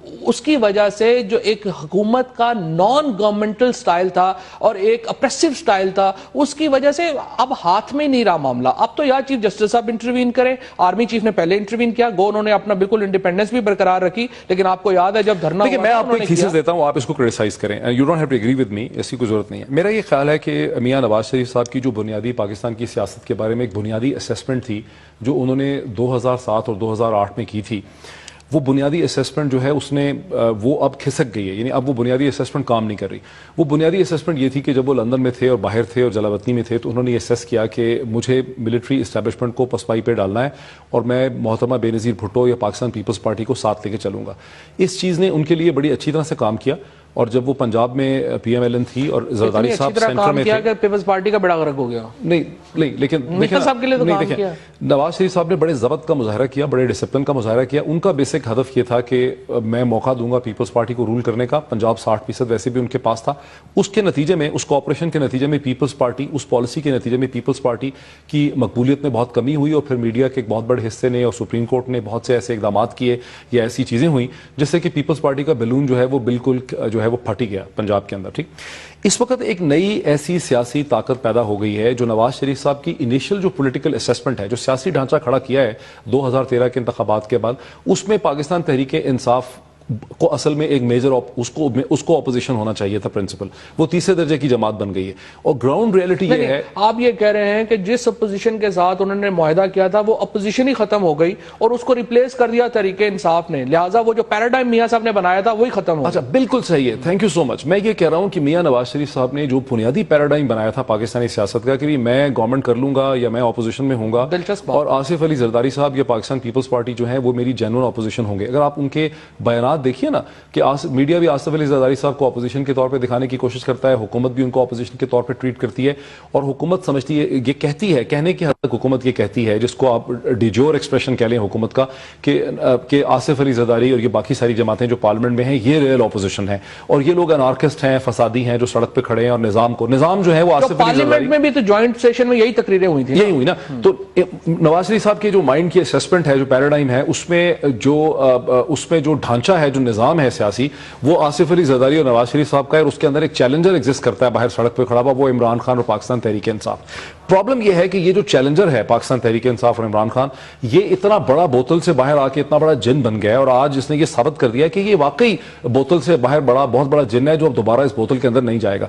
B: اس کی وجہ سے جو ایک حکومت کا نان گورنمنٹل سٹائل تھا اور ایک اپریسو سٹائل تھا, اس کی وجہ سے اب ہاتھ میں نہیں رہا معاملہ. اب تو یا چیف جسٹس صاحب انٹروین کریں, آرمی چیف نے پہلے انٹروین کیا, انہوں نے اپنا بالکل انڈیپینڈنس بھی برقرار رکھی, لیکن آپ کو یاد ہے جب دھرنا ہوا,
A: میں آپ کو ایک تھیسس دیتا ہوں, آپ اس کو کرٹیسائز کریں, you don't have to agree with me, ایسی کوئی ضرورت نہیں ہے. میرا یہ خیال ہے کہ میاں نواز شریف صاحب کی جو بنیادی پاکستان کی سیاست کے بارے میں ایک بنیادی اسیسمنٹ تھی جو انہوں نے 2007 اور 2008 میں کی تھی, وہ بنیادی اسیسمنٹ جو ہے اس نے وہ اب کھسک گئی ہے, یعنی اب وہ بنیادی اسیسمنٹ کام نہیں کر رہی. وہ بنیادی اسیسمنٹ یہ تھی کہ جب وہ لندن میں تھے اور باہر تھے اور جلا وطنی میں تھے تو انہوں نے یہ اسیس کیا کہ مجھے ملٹری اسٹیبلشمنٹ کو پسپائی پہ ڈالنا ہے اور میں محترمہ بے نظیر بھٹو یا پاکستان پیپلز پارٹی کو ساتھ لے کے چلوں گا. اس چیز نے ان کے لیے بڑی اچھی طرح سے کام کیا, اور جب وہ پنجاب میں پی ایم ایل این تھی اور زرداری صاحب سینٹر میں تھے,
B: پیپلز پارٹی کا بڑا غرق ہو گیا.
A: نہیں لیکن نواز شریف صاحب نے بڑے ضبط کا مظاہرہ کیا, بڑے ڈسپلن کا مظاہرہ کیا. ان کا بیسک ہدف یہ تھا کہ میں موقع دوں گا پیپلز پارٹی کو رول کرنے کا. پنجاب 60% ویسے بھی ان کے پاس تھا. اس کے نتیجے میں, اس کوآپریشن کے نتیجے میں پیپلز پارٹی, اس پالیسی کے نتیجے میں پیپلز پارٹی کی مقبولیت میں بہت کمی ہوئی, اور پھر میڈیا کے ایک بہت بڑے حصے نے اور سپریم کورٹ نے بہت سے ایسے اقدامات کیے یا ایسی چیزیں ہوئیں جس سے کہ پیپلز پارٹی کا بیلون جو ہے وہ بالکل جو ہے وہ پھٹ گیا پنجاب کے اندر. ٹھیک, اس وقت ایک نئی ایسی سیاسی طاقت پیدا ہو گئی ہے جو نواز شریف صاحب کی انیشل جو پولیٹیکل اسیسمنٹ ہے, جو سیاسی ڈھانچہ کھڑا کیا ہے 2013 کے انتخابات کے بعد, اس میں پاکستان تحریک انصاف کو اصل میں ایک میجر اس کو اپوزیشن ہونا چاہیے تھا پرنسپل, وہ تیسرے درجے کی جماعت بن گئی ہے. اور گراؤنڈ ریئلٹی یہ ہے,
B: آپ یہ کہہ رہے ہیں کہ جس اپوزیشن کے ساتھ انہوں نے معاہدہ کیا تھا وہ اپوزیشن ہی ختم ہو گئی اور اس کو ریپلیس کر دیا تحریک انصاف نے, لہٰذا وہ جو پیراڈائم میاں صاحب نے بنایا تھا وہی ختم ہو گیا.
A: اچھا, بالکل صحیح ہے, تھینک یو سو مچ. میں یہ کہہ رہا ہوں کہ میاں نواز شریف صاحب نے جو بنیادی پیراڈائم بنایا تھا پاکستانی سیاست کا کہ میں گورنمنٹ کر لوں گا یا میں اپوزیشن میں ہوں گا, اور آصف علی زرداری صاحب یا پاکستان پیپلز پارٹی جو ہے وہ میری جنرل اپوزیشن ہوں گے. اگر آپ ان کے بیانات دیکھیے نا کہ میڈیا بھی آصف علی زرداری صاحب کو اپوزیشن کے طور پہ دکھانے کی کوشش کرتا ہے, حکومت بھی ان کو اپوزیشن کے طور پہ ٹریٹ کرتی ہے, اور حکومت سمجھتی ہے, یہ کہتی ہے, کہنے کی حد تک حکومت یہ کہتی ہے, جس کو آپ ڈیجور ایکسپریشن کہہ لیں حکومت کا, کہ آصف علی زرداری اور یہ باقی ساری جماعتیں جو پارلیمنٹ میں ہیں یہ ریئل اپوزیشن ہے, اور یہ لوگ انارکسٹ ہیں, فسادی ہیں, جو سڑک پہ کھڑے ہیں اور نظام جو ہے وہ آصف علی زرداری.
B: پارلیمنٹ میں بھی تو جوائنٹ سیشن میں یہی تقریریں ہوئی تھی,
A: یہی ہوئی نا. تو نواز شریف صاحب کے جو مائنڈ کی اسیسمنٹ ہے, جو پیراڈائم ہے, اس میں جو ڈھانچہ ہے, جو نظام ہے سیاسی, وہ آصف علی زرداری اور نواز شریف صاحب کا ہے, اور اس کے اندر ایک چیلنجر ایگزسٹ کرتا ہے باہر سڑک پہ کھڑا ہوا, وہ عمران خان اور پاکستان تحریک انصاف. پرابلم یہ ہے کہ یہ جو چیلنجر ہے پاکستان تحریک انصاف اور عمران خان, یہ اتنا بڑا بوتل سے باہر آ کے اتنا بڑا جن بن گیا ہے, اور آج اس نے یہ ثابت کر دیا کہ یہ واقعی بوتل سے باہر بہت بڑا جن ہے جو اب دوبارہ اس بوتل کے اندر نہیں جائے گا.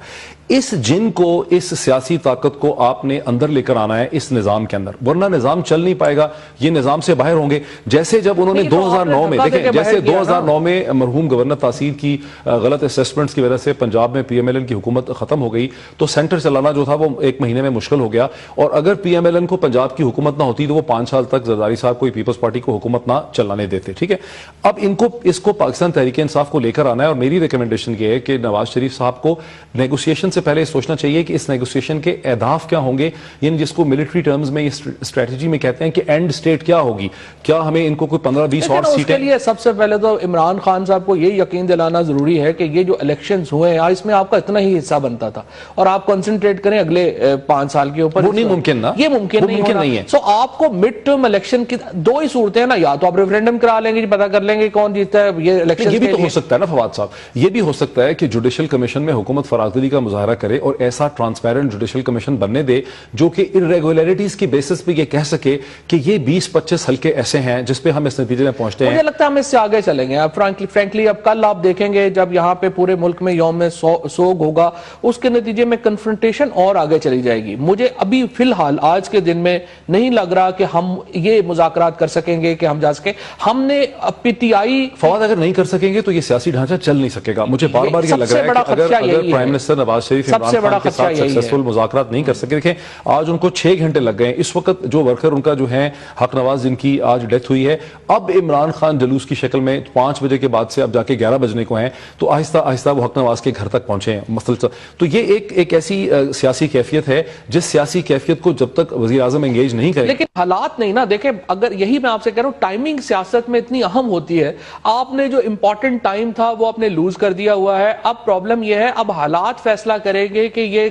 A: اس جن کو, اس سیاسی طاقت کو آپ نے اندر لے کر آنا ہے اس نظام کے اندر, ورنہ نظام چل نہیں پائے گا. یہ نظام سے باہر ہوں گے. جیسے جب انہوں نے 2009 میں دیکھیں, جیسے 2009 میں مرحوم گورنر تاثیر کی غلط اسیسمنٹس کی وجہ سے پنجاب میں پی ایم ایل این کی حکومت ختم ہو گئی, تو سینٹر چلانا جو تھا وہ ایک مہینے میں مشکل ہو گیا, اور اگر پی ایم ایل این کو پنجاب کی حکومت نہ ہوتی تو وہ 5 سال تک زرداری صاحب کو پیپلز پارٹی کو حکومت نہ چلانے دیتے. ٹھیک ہے, اب اس کو پاکستان تحریک انصاف کو لے کر آنا ہے, اور میری ریکمنڈیشن یہ ہے کہ نواز شریف صاحب کو نیگوسیشن سے پہلے سوچنا چاہیے کہ اس نیگوسیشن کے اہداف کیا ہوں گے, یعنی جس کو ملٹری ٹرمز میں اسٹریٹجی میں کہتے ہیں کہ اینڈ سٹیٹ کیا ہوگی, کیا ہمیں ان کو کوئی 15-20 اور سیٹیں.
B: اس کے لیے سب سے پہلے تو عمران خان صاحب کو یہ یقین دلانا ضروری ہے کہ یہ جو الیکشنز ہوئے ہیں اس میں آپ کا اتنا ہی حصہ بنتا تھا, اور آپ کنسنٹریٹ کریں اگلے 5 سال کے اوپر.
A: وہ نہیں ممکن نا,
B: یہ ممکن نہیں ہے. سو آپ کو مڈ ٹرم الیکشن کی 2 ہی صورتیں ہیں نا, یا تو آپ ریفرینڈم کرا لیں گے, پتا کر لیں گے کون جیتا ہے یہ الیکشن.
A: یہ بھی تو ہو سکتا ہے نا فواد صاحب, یہ بھی ہو سکتا ہے کہ جوڈیشل کمیشن میں حکومت فراغدلی کا مظاہرہ کرے اور ایسا ٹرانسپیرنٹ جوڈیشل کمیشن بننے دے جو کہ irregularities کی بیسس پہ یہ کہہ سکے کہ یہ 20-25 حلقے ایسے ہیں جس پہ ہم اس نتیجے میں پہنچتے ہیں.
B: مجھے لگتا ہے ہم اس سے آگے چلیں گے. اب فرینکلی اب کل آپ دیکھیں گے جب یہاں پہ پورے ملک میں یوم سوگ ہوگا, اس کے نتیجے میں کنفرنٹیشن اور آگے چلی جائے گی. مجھے ابھی فی الحال آج کے دن میں نہیں لگ رہا کہ ہم یہ مذاکرات کر سکیں گے کہ ہم جا سکیں. ہم نے پی ٹی آئی
A: فواد اگر نہیں کر سکیں گے تو یہ سیاسی ڈھانچہ چل نہیں سکے گا. مجھے بار بار یہ لگ رہا ہے کہ اگر پرائم منسٹر نواز شریف عمران خان کے ساتھ سکسیسفل مذاکرات نہیں کر سکے, دیکھیں آج ان کو 6 گھنٹے لگ گئے. اس وقت جو ورکر ان کا جو ہے حق نواز جن کی آج ڈیتھ ہوئی ہے, اب عمران خان جلوس کی شکل میں 5 بجے کے بعد سے اب جا کے 11 بجنے کو ہیں, تو آہستہ آہستہ وہ حق نواز کے گھر تک پہنچے ہیں مسلسل. تو یہ ایک ایسی سیاسی کیفیت ہے جس سیاسی کیفیت کو جب تک وزیر اعظم انگیج نہیں کرے.
B: لیکن حالات نہیں نا, دیکھیں اگر یہی میں آپ سے کہہ رہا ہوں ٹائمنگ سیاست میں اتنی اہم ہوتی ہے, آپ نے جو امپورٹنٹ ٹائم تھا وہ آپ نے لوز کر دیا ہوا ہے. اب پرابلم یہ ہے اب حالات فیصلہ کریں گے کہ یہ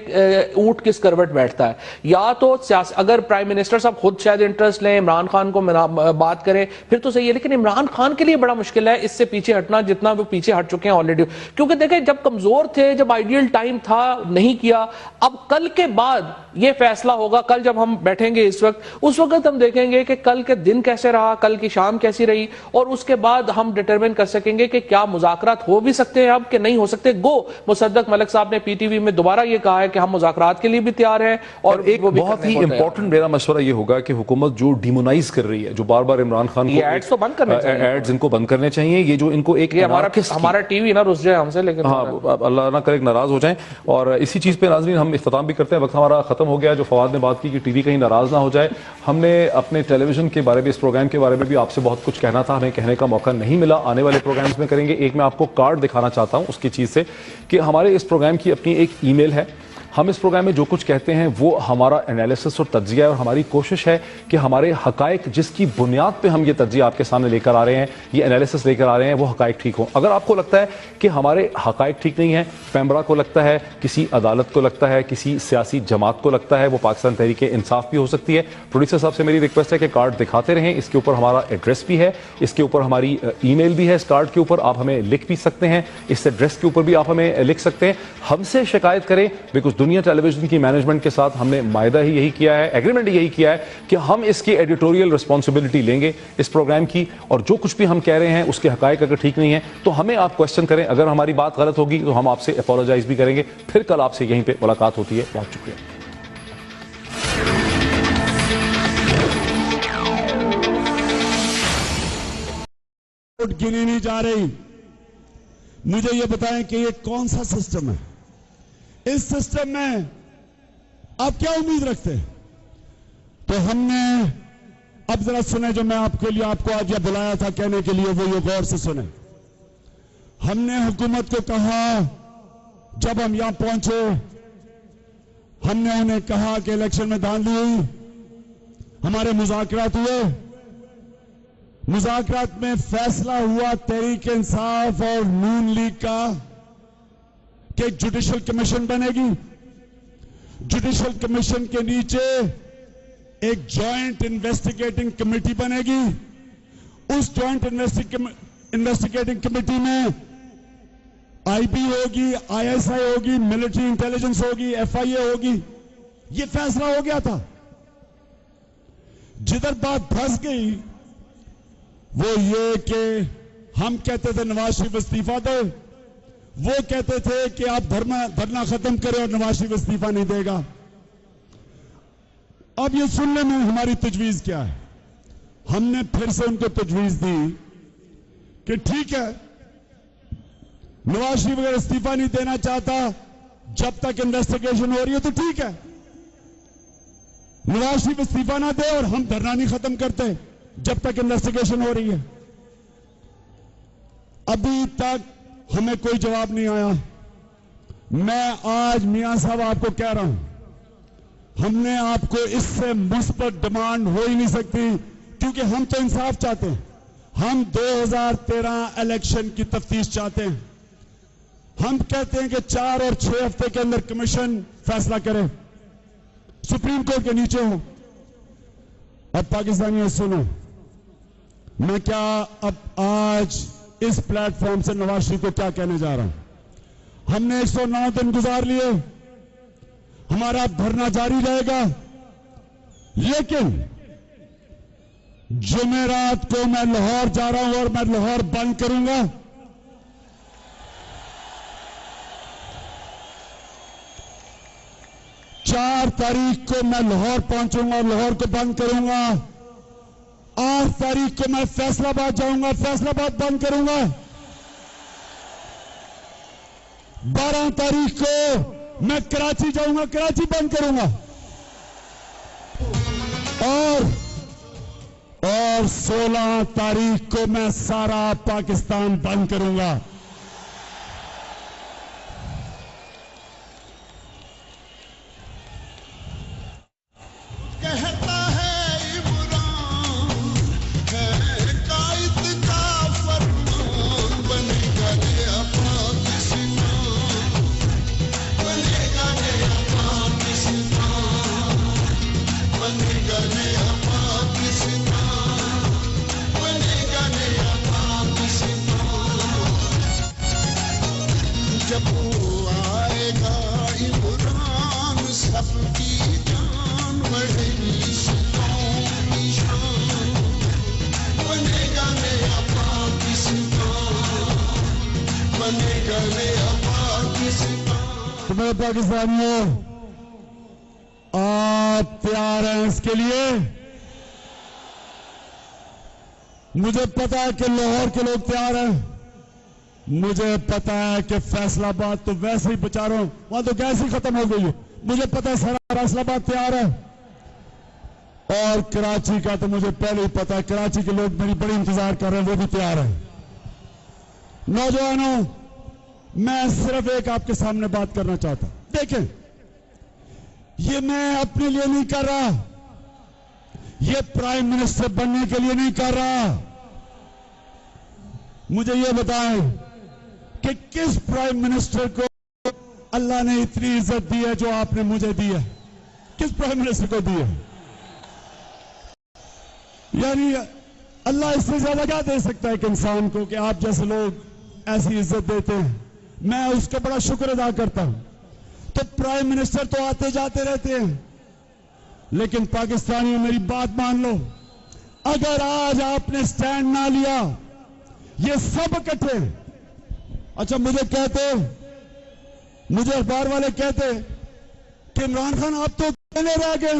B: اونٹ کس کروٹ بیٹھتا ہے. یا تو اگر پرائم منسٹر صاحب خود شاید انٹرسٹ لیں, عمران خان کو بات کریں, پھر تو صحیح ہے, لیکن عمران خان کے لیے بڑا مشکل ہے اس سے پیچھے ہٹنا جتنا وہ پیچھے ہٹ چکے ہیں آلریڈی. کیونکہ دیکھیں جب کمزور تھے, جب آئیڈیل ٹائم تھا, نہیں کیا. اب کل کے بعد یہ فیصلہ ہوگا, کل جب ہم بیٹھیں گے اس وقت ہم دیکھیں گے کہ کل کے دن کیسے رہا, کل کی شام کیسی رہی, اور اس کے بعد ہم ڈٹرمن کر سکیں گے کہ کیا مذاکرات ہو بھی سکتے ہیں اب کہ نہیں ہو سکتے. گو مصدق ملک صاحب نے پی ٹی وی میں دوبارہ یہ کہا ہے کہ ہم مذاکرات کے لیے بھی تیار ہیں. اور
A: ایک بہت ہی امپورٹنٹ میرا مشورہ یہ ہوگا کہ حکومت جو ڈیمونائز کر رہی ہے, جو بار بار عمران خان کو
B: ایڈز تو بند کرنے چاہیے,
A: ایڈز ان کو بند کرنے چاہیے. یہ جو ان کو ایک
B: ہمارا ٹی وی نہ رس جائے ہم سے, لیکن
A: اللہ نہ کرے ناراض ہو جائیں. اور اسی چیز پہ ناظرین ہم اختتام بھی کرتے ہیں, وقت ہمارا ختم ہو گیا. جو فواد نے بات کی کہ ٹی وی کہیں ناراض نہ ہو جائے, ہم نے اپنے ٹیلی ویژن کے بارے میں, اس پروگرام کے بارے میں بھی آپ سے بہت کچھ کہنا تھا, ہمیں کہنے کا موقع نہیں ملا. آنے والے پروگرامز میں کریں گے. ایک میں آپ کو کارڈ دکھانا چاہتا ہوں اس کی چیز سے کہ ہمارے اس پروگرام کی اپنی ایک ای میل ہے. ہم اس پروگرام میں جو کچھ کہتے ہیں وہ ہمارا انالیسس اور تجزیہ ہے, اور ہماری کوشش ہے کہ ہمارے حقائق جس کی بنیاد پہ ہم یہ تجزیہ آپ کے سامنے لے کر آ رہے ہیں, یہ انالیسس لے کر آ رہے ہیں, وہ حقائق ٹھیک ہوں. اگر آپ کو لگتا ہے کہ ہمارے حقائق ٹھیک نہیں ہیں, پیمرا کو لگتا ہے, کسی عدالت کو لگتا ہے, کسی سیاسی جماعت کو لگتا ہے, وہ پاکستان تحریک انصاف بھی ہو سکتی ہے. پروڈیوسر صاحب سے میری ریکویسٹ ہے کہ کارڈ دکھاتے رہیں. اس کے اوپر ہمارا ایڈریس بھی ہے, اس کے اوپر ہماری ای میل بھی ہے. اس کارڈ کے اوپر آپ ہمیں لکھ بھی سکتے ہیں, اس ایڈریس کے اوپر بھی آپ ہمیں لکھ سکتے ہیں. ہم سے شکایت کریں, بیکاز دنیا ٹیلی ویژن کی مینجمنٹ کے ساتھ ہم نے معاہدہ ہی یہی کیا ہے, ایگریمنٹ یہی کیا ہے کہ ہم اس کی ایڈیٹوریل رسپانسبلٹی لیں گے اس پروگرام کی, اور جو کچھ بھی ہم کہہ رہے ہیں اس کے حقائق اگر ٹھیک نہیں ہیں تو ہمیں آپ کوشچن کریں. اگر ہماری بات غلط ہوگی تو ہم آپ سے اپولوجائز بھی کریں گے. پھر کل آپ سے یہیں پہ ملاقات ہوتی ہے. بہت شکریہ.
D: ووٹ گنی نہیں جا رہی. مجھے یہ بتائیں کہ یہ کون سا سسٹم ہے؟ اس سسٹم میں آپ کیا امید رکھتے ہیں؟ تو ہم نے اب ذرا سنیں جو میں آپ کے لیے آپ کو آج یہ بلایا تھا کہنے کے لیے, وہ یہ غور سے سنیں. ہم نے حکومت کو کہا, جب ہم یہاں پہنچے ہم نے انہیں کہا کہ الیکشن میں دھاندلی ہوئی, ہمارے مذاکرات ہوئے, مذاکرات میں فیصلہ ہوا تحریک انصاف اور نون لیگ کا کہ جوڈیشل کمیشن بنے گی. جوڈیشل کمیشن کے نیچے ایک جوائنٹ انویسٹیگیٹنگ کمیٹی بنے گی. اس جوائنٹ انویسٹیگیٹنگ کمیٹی میں آئی بی ہوگی, آئی ایس آئی ہوگی, ملٹری انٹیلیجنس ہوگی, ایف آئی اے ہوگی. یہ فیصلہ ہو گیا تھا. جدھر بات پھنس گئی وہ یہ کہ ہم کہتے تھے نواز شریف استعفیٰ دے, وہ کہتے تھے کہ آپ دھرنا ختم کریں اور نواز شریف استعفیٰ نہیں دے گا. اب یہ سننے میں ہماری تجویز کیا ہے؟ ہم نے پھر سے ان کو تجویز دی کہ ٹھیک ہے, نواز شریف اگر استعفیٰ نہیں دینا چاہتا جب تک انویسٹیگیشن ہو رہی ہے تو ٹھیک ہے, نواز شریف استعفیٰ نہ دے اور ہم دھرنا نہیں ختم کرتے جب تک انویسٹیگیشن ہو رہی ہے. ابھی تک ہمیں کوئی جواب نہیں آیا. میں آج میاں صاحب آپ کو کہہ رہا ہوں, ہم نے آپ کو اس سے مثبت ڈیمانڈ ہو ہی نہیں سکتی, کیونکہ ہم تو انصاف چاہتے ہیں. ہم 2013 الیکشن کی تفتیش چاہتے ہیں. ہم کہتے ہیں کہ 4 اور 6 ہفتے کے اندر کمیشن فیصلہ کرے, سپریم کورٹ کے نیچے ہو. اب پاکستانیوں سنو, میں کیا اب آج اس پلیٹ فارم سے نواز شریف کو کیا کہنے جا رہا ہوں. ہم نے 109 دن گزار لیے, ہمارا دھرنا جاری رہے گا, لیکن جمعرات کو میں لاہور جا رہا ہوں اور میں لاہور بند کروں گا. 4 تاریخ کو میں لاہور پہنچوں گا اور لاہور کو بند کروں گا. 8 تاریخ کو میں فیصل آباد جاؤں گا, فیصل آباد بند کروں گا. 12 تاریخ کو میں کراچی جاؤں گا, کراچی بند کروں گا. اور 16 تاریخ کو میں سارا پاکستان بند کروں گا. تو میرے پاکستانیوں، آپ تیار ہیں اس کے لیے؟ مجھے پتا ہے کہ لاہور کے لوگ تیار ہیں، مجھے پتا ہے کہ فیصل آباد تو ویسے ہی بچاروں وہاں تو گیس ہی ختم ہو گئی ہے، مجھے پتا ہے سارا فیصل آباد تیار ہے، اور کراچی کا تو مجھے پہلے ہی پتا ہے، کراچی کے لوگ میری بڑی انتظار کر رہے ہیں، وہ بھی تیار ہیں۔ نوجوانوں، میں صرف ایک آپ کے سامنے بات کرنا چاہتا ہوں۔ دیکھیں، یہ میں اپنے لیے نہیں کر رہا، یہ پرائم منسٹر بننے کے لیے نہیں کر رہا۔ مجھے یہ بتائیں کہ کس پرائم منسٹر کو اللہ نے اتنی عزت دی ہے جو آپ نے مجھے دی ہے؟ کس پرائم منسٹر کو دی ہے؟ یعنی اللہ اس سے زیادہ کیا دے سکتا ہے ایک انسان کو کہ آپ جیسے لوگ ایسی عزت دیتے ہیں؟ میں اس کا بڑا شکر ادا کرتا ہوں۔ تو پرائم منسٹر تو آتے جاتے رہتے ہیں، لیکن پاکستانیوں میری بات مان لو، اگر آج آپ نے سٹینڈ نہ لیا، یہ سب اکٹھے، اچھا مجھے اخبار والے کہتے کہ عمران خان آپ تو اکیلے رہ گئے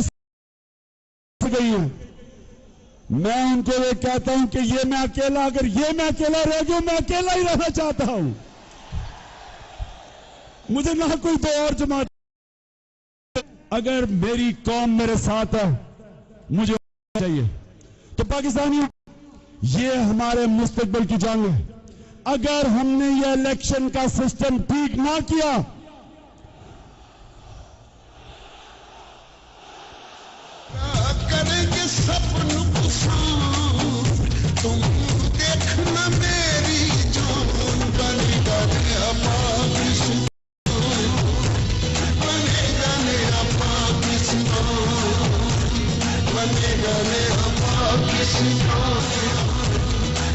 D: ہیں، میں ان کو یہ کہتا ہوں کہ یہ میں اکیلا، اگر یہ میں اکیلا رہ گیا، میں اکیلا ہی رہنا چاہتا ہوں، مجھے نہ کوئی تو اور جماعت، اگر میری قوم میرے ساتھ ہے مجھے چاہیے۔ تو پاکستانی، یہ ہمارے مستقبل کی جنگ ہے، اگر ہم نے یہ الیکشن کا سسٹم ٹھیک نہ کیا،
E: کریں گے سب نقصان، تم دیکھنا میری جان، بنے گا نیا پاکستان، بنے گا نیا پاکستان، بنے گا نیا پاکستان،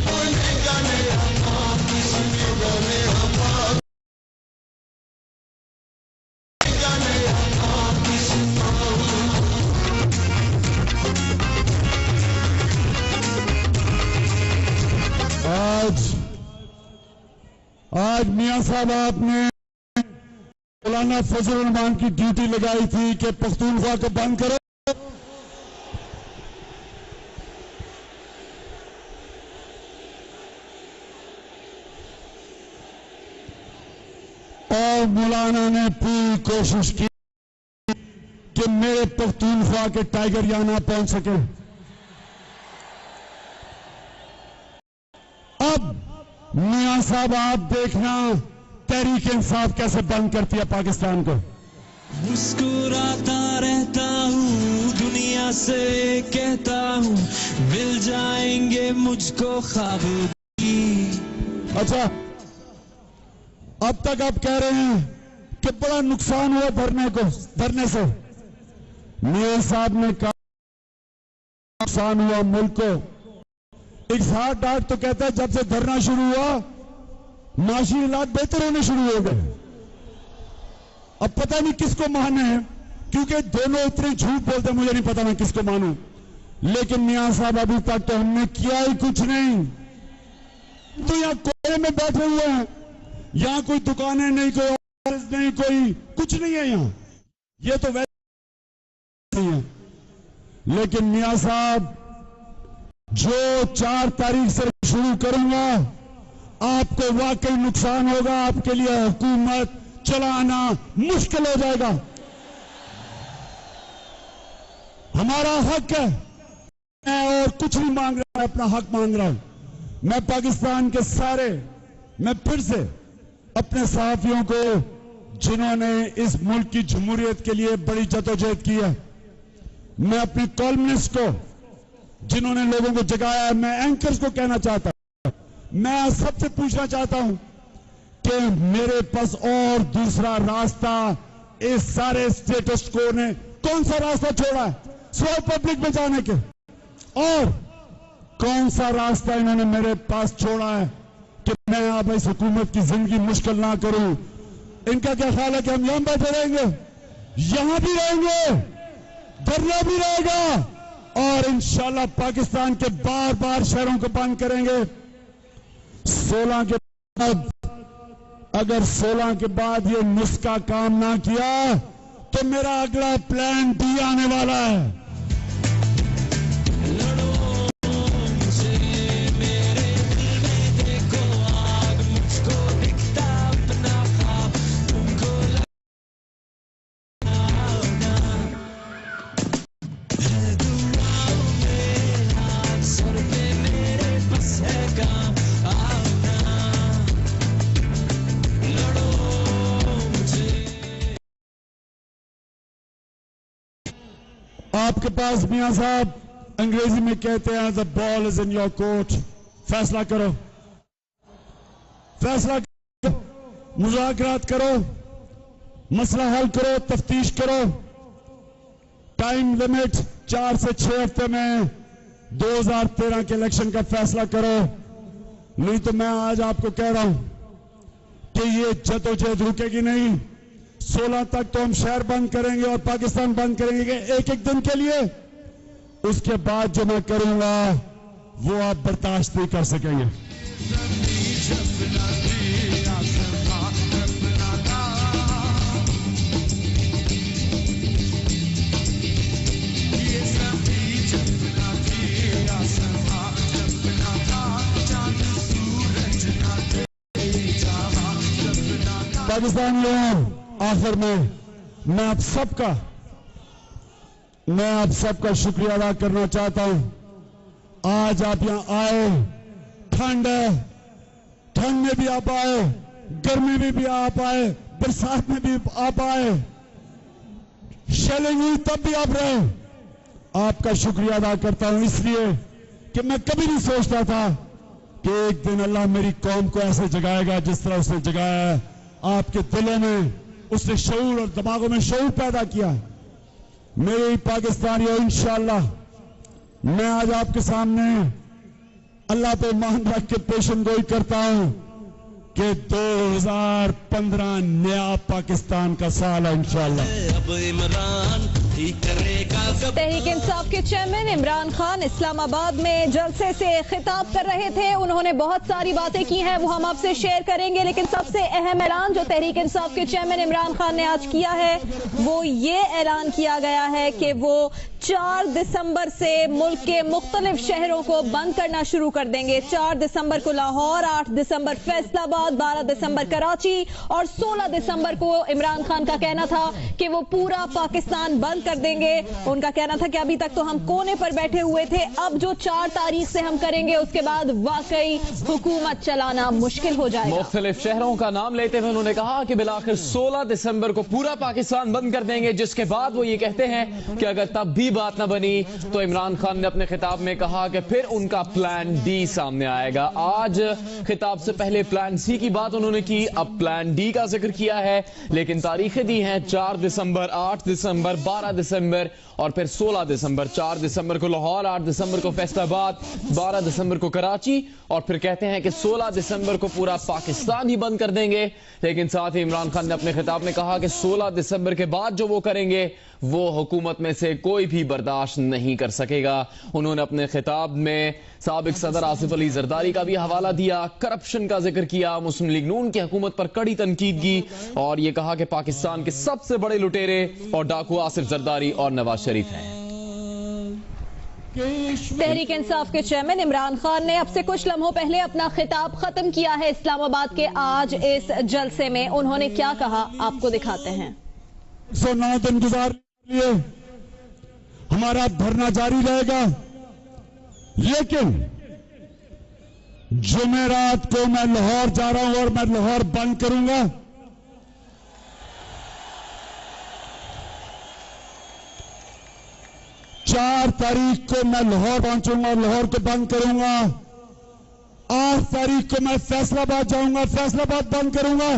E: بنے گا نیا پاکستان، بنے گا نیا پاکستان، بنے گا نیا پاکستان۔
D: آج میاں صاحب آپ نے مولانا فضل الرحمان کی ڈیوٹی لگائی تھی کہ پختونخوا کو بند کرو، اور مولانا نے پوری کوشش کی کہ میرے پختونخوا کے ٹائیگر یہاں نہ پہنچ سکے۔ اب میاں صاحب آپ دیکھنا تحریک انصاف کیسے بند کرتی ہے پاکستان کو۔
F: مسکراتا رہتا ہوں، دنیا سے کہتا ہوں، مل جائیں گے مجھ کو خواب کی۔
D: اچھا، اب تک آپ کہہ رہے ہیں کہ بڑا نقصان ہوا دھرنے سے، میاں صاحب نے کہا نقصان ہوا ملک کو۔ اظہار ڈاٹ تو کہتا ہے جب سے دھرنا شروع ہوا معاشی حالات بہتر ہونے شروع ہو گئے۔ اب پتہ نہیں کس کو ماننا ہے، کیونکہ دونوں اتنے جھوٹ بولتے ہیں، مجھے نہیں پتا میں کس کو مانوں۔ لیکن میاں صاحب ابھی تک تو ہم نے کیا ہی کچھ نہیں، تو یہاں کوئلے میں بیٹھے ہوئے ہیں، یہاں کوئی دکانیں نہیں، کوئی آفس نہیں، کوئی کچھ نہیں ہے یہاں، یہ تو ویسے نہیں ہے۔ لیکن میاں صاحب، جو 4 تاریخ سے شروع کروں گا، آپ کو واقعی نقصان ہوگا، آپ کے لیے حکومت چلانا مشکل ہو جائے گا۔ ہمارا حق ہے، میں اور کچھ نہیں مانگ رہا، میں اپنا حق مانگ رہا ہوں۔ میں پاکستان کے میں پھر سے اپنے صحافیوں کو، جنہوں نے اس ملک کی جمہوریت کے لیے بڑی جدوجہد کی ہے، میں اپنی کالمنسٹ کو، جنہوں نے لوگوں کو جگایا ہے، میں اینکرز کو کہنا چاہتا ہوں، میں سب سے پوچھنا چاہتا ہوں کہ میرے پاس اور دوسرا راستہ اس سارے اسٹیٹس کو نے کون سا راستہ چھوڑا ہے سوائے پبلک میں جانے کے، اور کون سا راستہ انہوں نے میرے پاس چھوڑا ہے کہ میں اب اس حکومت کی زندگی مشکل نہ کروں۔ ان کا کیا خیال ہے کہ ہم یہاں بیٹھے رہیں گے؟ یہاں بھی رہیں گے، دھرنا بھی رہے گا، اور انشاءاللہ پاکستان کے بار بار شہروں کو بند کریں گے۔ 16 کے بعد اگر 16 کے بعد یہ نسخہ کام نہ کیا تو میرا اگلا پلان ڈی آنے والا ہے. آپ کے پاس میاں صاحب انگریزی میں کہتے ہیں the ball is in your court. فیصلہ کرو, فیصلہ کرو, مذاکرات کرو, مسئلہ حل کرو, تفتیش کرو. ٹائم لمٹ 4 سے 6 ہفتے میں 2013 کے الیکشن کا فیصلہ کرو, نہیں تو میں آج آپ کو کہہ رہا ہوں کہ یہ جدوجہد رکے گی نہیں. 16 تک تو ہم شہر بند کریں گے اور پاکستان بند کریں گے ایک ایک دن کے لیے. اس کے بعد جو میں کروں گا وہ آپ برداشت نہیں کر سکیں گے. پاکستانیوں, آخر میں میں آپ سب کا شکریہ ادا کرنا چاہتا ہوں. آج آپ یہاں آئے, ٹھنڈ ہے, ٹھنڈ میں بھی آپ آئے, گرمی میں بھی آپ آئے, برسات میں بھی آپ آئے, شیلنگ ہوئی تب بھی آپ رہے. آپ کا شکریہ ادا کرتا ہوں اس لیے کہ میں کبھی نہیں سوچتا تھا کہ ایک دن اللہ میری قوم کو ایسے جگائے گا جس طرح اس نے جگایا ہے. آپ کے دلوں میں اس نے شعور اور دماغوں میں شعور پیدا کیا. میرے پاکستانیوں, انشاءاللہ میں آج آپ کے سامنے اللہ پہ مان رکھ کے پیشن گوئی کرتا ہوں کہ 2015 نیا پاکستان کا سال ہے انشاءاللہ.
G: تحریک انصاف کے چیئرمین عمران خان اسلام آباد میں جلسے سے خطاب کر رہے تھے. انہوں نے بہت ساری باتیں کی ہیں, وہ ہم آپ سے شیئر کریں گے, لیکن سب سے اہم اعلان جو تحریک انصاف کے چیئرمین عمران خان نے آج کیا ہے وہ یہ اعلان کیا گیا ہے کہ وہ 4 دسمبر سے ملک کے مختلف شہروں کو بند کرنا شروع کر دیں گے. 4 دسمبر کو لاہور, 8 دسمبر فیصل آباد, 12 دسمبر کراچی اور 16 دسمبر کو عمران خان کا کہنا تھا کہ وہ پورا پاکستان بند کر دیں گے. ان کا کہنا تھا کہ ابھی تک تو ہم کونے پر بیٹھے ہوئے تھے, اب جو 4 تاریخ سے ہم کریں گے اس کے بعد واقعی حکومت چلانا مشکل ہو جائے گا.
H: مختلف شہروں کا نام لیتے ہوئے انہوں نے کہا کہ بالآخر 16 دسمبر کو پورا پاکستان بند کر دیں گے, جس کے بعد وہ یہ کہتے ہیں کہ اگر تب بھی بات نہ بنی تو عمران خان نے اپنے خطاب میں کہا کہ پھر ان کا پلان ڈی سامنے آئے گا. آج خطاب سے پہلے پلان سی کی بات انہوں نے کی, اب پلان ڈی کا ذکر کیا ہے, لیکن تاریخیں دی ہیں 4 دسمبر, 8 دسمبر, 12 دسمبر اور پھر 16 دسمبر. 4 دسمبر کو لاہور, 8 دسمبر کو فیصل آباد, 12 دسمبر کو کراچی اور پھر کہتے ہیں کہ 16 دسمبر کو پورا پاکستان ہی بند کر دیں گے. لیکن ساتھ ہی عمران خان نے اپنے خطاب میں کہا کہ 16 دسمبر کے بعد جو وہ کریں گے وہ حکومت میں سے کوئی بھی برداشت نہیں کر سکے گا. انہوں نے اپنے خطاب میں سابق صدر آصف علی زرداری کا بھی حوالہ دیا, کرپشن کا ذکر کیا, مسلم لیگ نون کی حکومت پر کڑی تنقید کی اور یہ کہا کہ پاکستان کے سب سے بڑے لٹیرے اور ڈاکو آصف زرداری اور نواز شریف ہیں.
G: تحریک انصاف کے چیئرمین عمران خان نے اب سے کچھ لمحوں پہلے اپنا خطاب ختم کیا ہے اسلام آباد کے آج اس جلسے میں. انہوں نے کیا کہا آپ کو دکھاتے ہیں.
D: 109 دن گزار لیے, ہمارا دھرنا جاری رہے گا, لیکن جمعرات کو میں لاہور جا رہا ہوں اور میں لاہور بند کروں گا. چار تاریخ کو میں لاہور پہنچوں گا اور لاہور کو بند کروں گا. 8 تاریخ کو میں فیصل آباد جاؤں گا, فیصل آباد بند کروں گا.